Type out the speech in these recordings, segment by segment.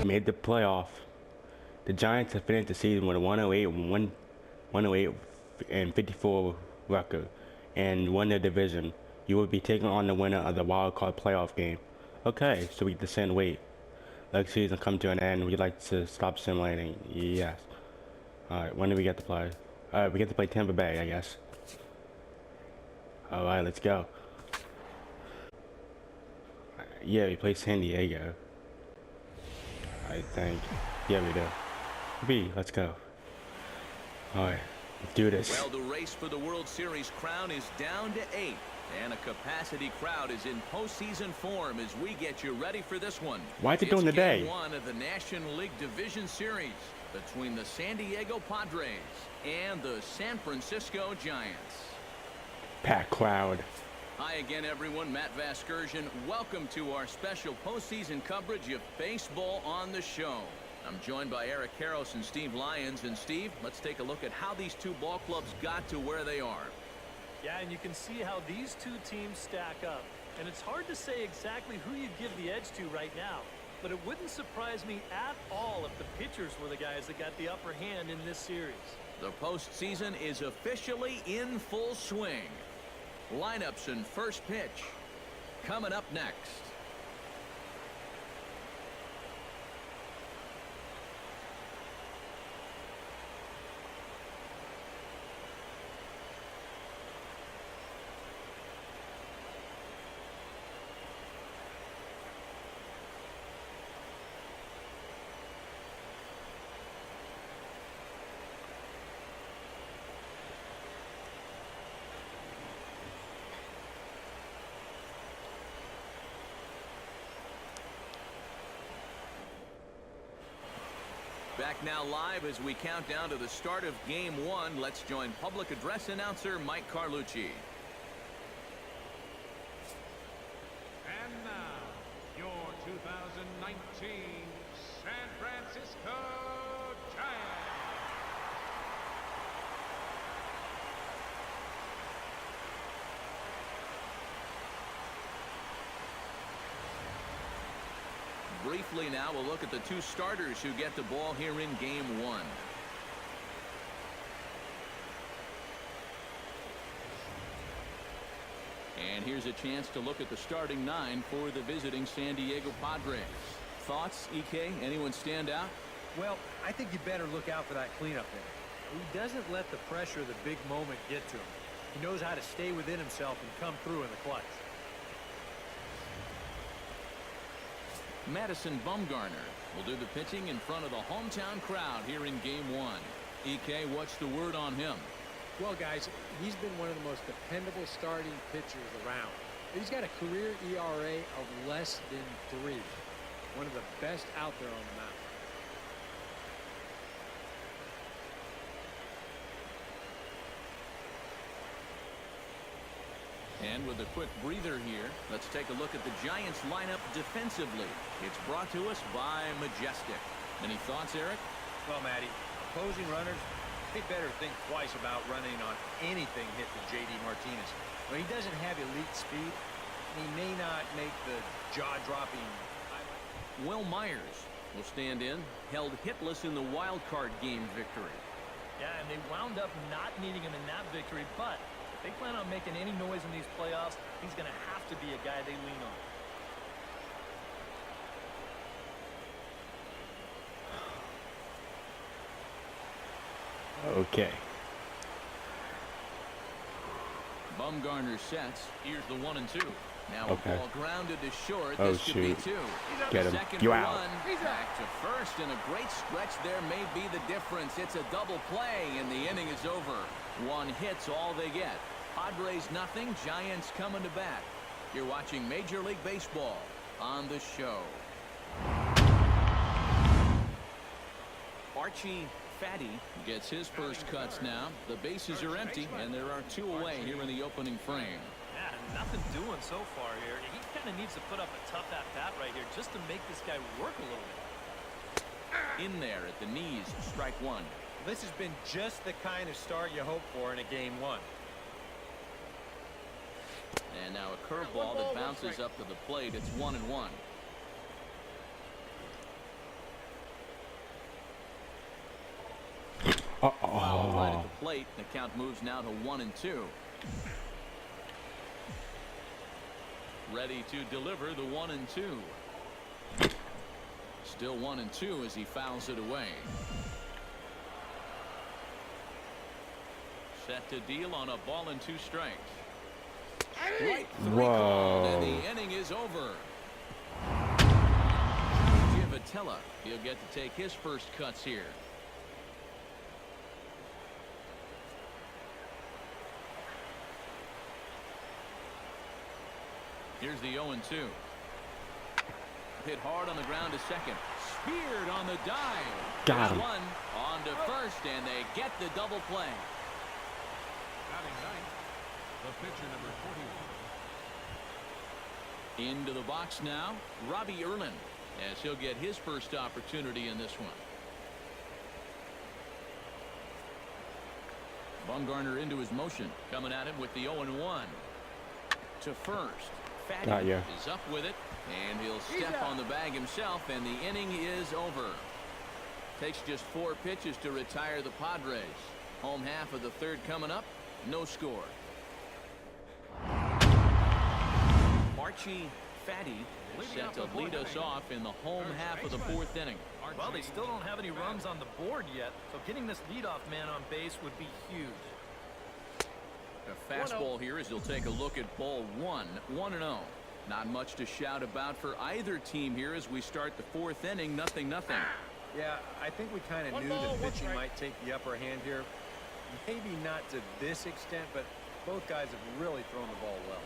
made the playoff. The Giants have finished the season with a 108 and 54 record and won their division. You will be taking on the winner of the wild card playoff game. Okay, so we get to sit and wait. Like season come to an end, we'd like to stop simulating. Yes. Alright, when do we get to play? Alright, we get to play Tampa Bay, I guess. Alright, let's go. Yeah, we play San Diego. I think. Yeah, we do. B, let's go. Alright, let's do this. Well, the race for the World Series crown is down to 8. And a capacity crowd is in postseason form as we get you ready for this one. Why is it during the day? Game 1 of the National League Division Series between the San Diego Padres and the San Francisco Giants. Packed crowd. Hi again, everyone. Matt Vasgersian. Welcome to our special postseason coverage of baseball on the show. I'm joined by Eric Karros and Steve Lyons. And Steve, let's take a look at how these two ball clubs got to where they are. Yeah, and you can see how these two teams stack up. And it's hard to say exactly who you'd give the edge to right now. But it wouldn't surprise me at all if the pitchers were the guys that got the upper hand in this series. The postseason is officially in full swing. Lineups and first pitch coming up next. Back now live as we count down to the start of Game 1. Let's join public address announcer Mike Carlucci. And now, your 2019 San Francisco Giants. Briefly now, we'll look at the two starters who get the ball here in Game 1. And here's a chance to look at the starting 9 for the visiting San Diego Padres. Thoughts, EK? Anyone stand out? Well, I think you better look out for that cleanup there. He doesn't let the pressure of the big moment get to him. He knows how to stay within himself and come through in the clutch. Madison Bumgarner will do the pitching in front of the hometown crowd here in Game 1. EK, what's the word on him? Well, guys, he's been one of the most dependable starting pitchers around. He's got a career ERA of less than 3. One of the best out there on the mound. And with a quick breather here, let's take a look at the Giants lineup defensively. It's brought to us by Majestic. Any thoughts, Eric? Well, Matty, opposing runners, they better think twice about running on anything hit to J.D. Martinez. Well, he doesn't have elite speed. He may not make the jaw-dropping. Will Myers will stand in, held hitless in the wild card game victory. Yeah, and they wound up not needing him in that victory, but if they plan on making any noise in these playoffs, he's going to have to be a guy they lean on. Okay. Bumgarner sets. Here's the 1-2. Now Okay. a ball grounded to short. Oh, This could be shoot. 2. Get him. Second You to out. run. Back to first, and a great stretch there may be the difference. It's a double play, and the inning is over. 1 hit's all they get. Padres nothing. Giants coming to bat. You're watching Major League Baseball on the show. Archie Fattty gets his first cuts now. The bases are empty, and there are 2 away here in the opening frame. Yeah, nothing doing so far here. He kind of needs to put up a tough at-bat right here just to make this guy work a little bit. In there at the knees, strike 1. This has been just the kind of start you hope for in a Game 1. And now a curveball that bounces up to the plate. It's 1-1. Foul right at Oh. the plate. The count moves now to 1-2. Ready to deliver the 1-2. Still 1-2 as he fouls it away. Set to deal on a ball and 2 strikes. Strike 3 called, and the inning is over. Givatella, he'll get to take his first cuts here. Here's the 0-2. Hit hard on the ground to second. Speared on the dive. Got him. One on to first, and they get the double play. Batting ninth, the pitcher number 41. Into the box now, Robbie Erlin, as he'll get his first opportunity in this one. Bumgarner into his motion, coming at him with the 0-1. To first, Fattty is up with it, and he'll step on the bag himself, and the inning is over. Takes just 4 pitches to retire the Padres. Home half of the third coming up, no score. Archie Fattty set to lead us off in the home half of the 4th inning. Well, they still don't have any runs on the board yet, so getting this leadoff man on base would be huge. A fastball here as he'll take a look at ball 1, 1-0. Not much to shout about for either team here as we start the 4th inning, 0-0. Yeah, I think we kind of knew that pitching might take the upper hand here. Maybe not to this extent, but both guys have really thrown the ball well.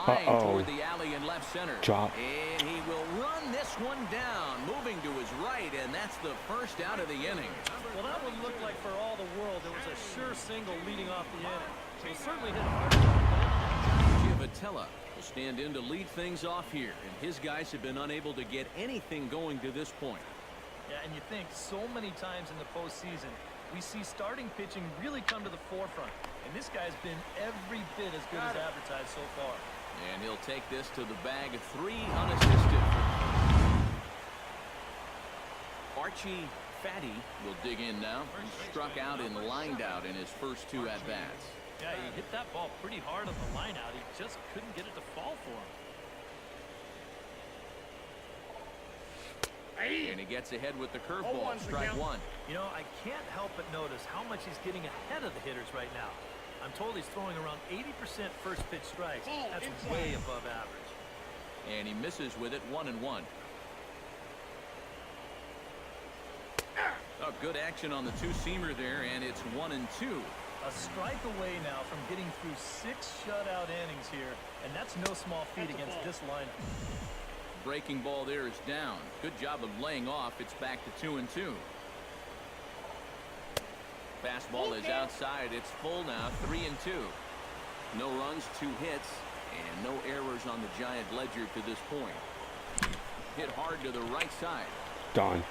Line toward the alley in left center. Drop. And he will run this one down, moving to his right, and that's the first out of the inning. Well, that one looked like for all the world it was a sure single leading off the inning. He'll certainly hit hard. Givatella will stand in to lead things off here, and his guys have been unable to get anything going to this point. Yeah, and you think so many times in the postseason, we see starting pitching really come to the forefront. And this guy's been every bit as good as advertised so far. And he'll take this to the bag, 3 unassisted. Archie Fattty will dig in now. He struck out and lined out in his first 2 at-bats. Yeah, he hit that ball pretty hard on the line out. He just couldn't get it to fall for him. And he gets ahead with the curveball. Strike 1. You know, I can't help but notice how much he's getting ahead of the hitters right now. I'm told he's throwing around 80% first pitch strikes. That's way above average. And he misses with it, 1-1. Oh, good action on the 2-seamer there, and it's 1-2. A strike away now from getting through 6 shutout innings here, and that's no small feat against this lineup. Breaking ball there is down. Good job of laying off. It's back to 2-2. Fastball is outside. It's full now, 3-2. No runs, 2 hits, and no errors on the Giant ledger to this point. Hit hard to the right side. Done.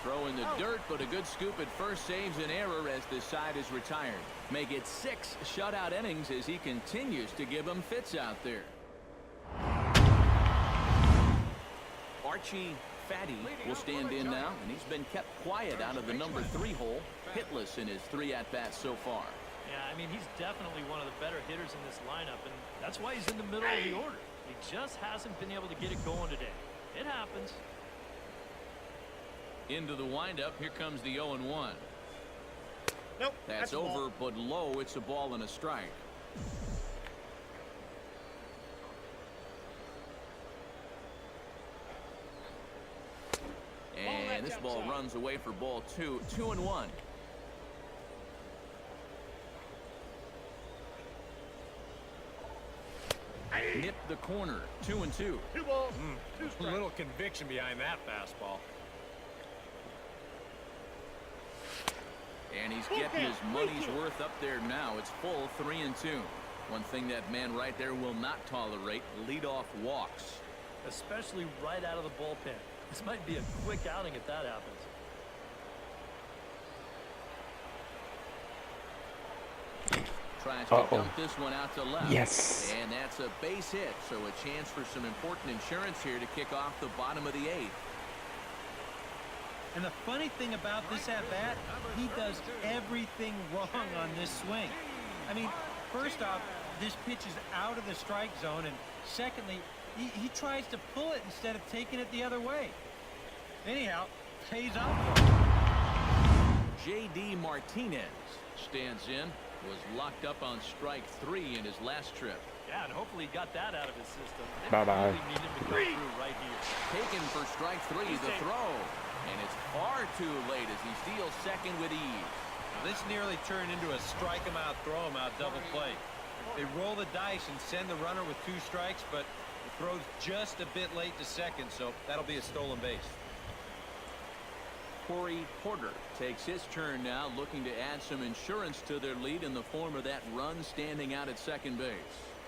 Throw in the dirt, but a good scoop at first saves an error as this side is retired. Make it 6 shutout innings as he continues to give them fits out there. Archie Fattty will stand in now, and he's been kept quiet out of the number 3 hole, hitless in his 3 at-bats so far. Yeah, I mean, he's definitely one of the better hitters in this lineup, and that's why he's in the middle of the order. He just hasn't been able to get it going today. It happens. Into the windup, here comes the 0-1. Nope. That's over, but low. It's a ball and a strike. And this ball runs away for ball 2. 2-1. Nip the corner. 2-2. 2 balls, 2 A strikes. little conviction behind that fastball. And he's getting his money's worth up there now. It's full, 3-2. One thing that man right there will not tolerate, leadoff walks. Especially right out of the bullpen. This might be a quick outing if that happens. Tries to dump this one out to left. Yes. And that's a base hit, so a chance for some important insurance here to kick off the bottom of the 8th. And the funny thing about this at-bat, he does everything wrong on this swing. I mean, first off, this pitch is out of the strike zone, and secondly, he tries to pull it instead of taking it the other way. Anyhow, pays off for him. J.D. Martinez stands in, was locked up on strike 3 in his last trip. Yeah, and hopefully he got that out of his system. They Bye-bye. really need him to go through right here. Taken for strike 3, the throw. And it's far too late as he steals second with ease. This nearly turned into a strike him out, throw him out double play. They roll the dice and send the runner with 2 strikes, but the throw's just a bit late to second, so that'll be a stolen base. Corey Porter takes his turn now, looking to add some insurance to their lead in the form of that run standing out at second base.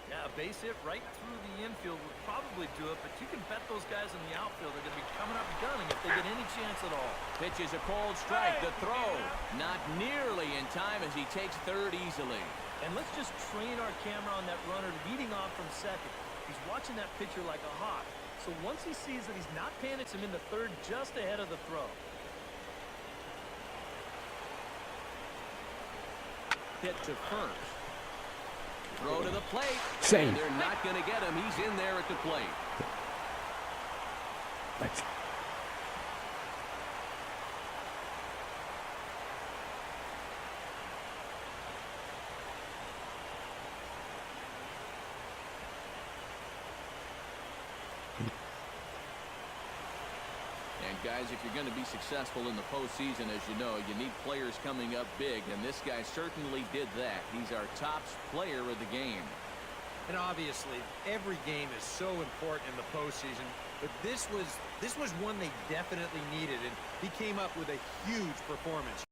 Yeah, a base hit right through the infield would probably do it, but you can bet those guys in the outfield are going to be coming up gunning if they get any chance at all. Pitches a cold strike. The throw not nearly in time as he takes third easily. And let's just train our camera on that runner leading off from second. He's watching that pitcher like a hawk. So once he sees that he's not panicked him into third just ahead of the throw. Hit to first. Throw to the plate. Save. And they're not going to get him. He's in there at the plate. Let's And guys, if you're going to be successful in the postseason, as you know, you need players coming up big, and this guy certainly did that. He's our top player of the game. And obviously, every game is so important in the postseason, but this was one they definitely needed, and he came up with a huge performance.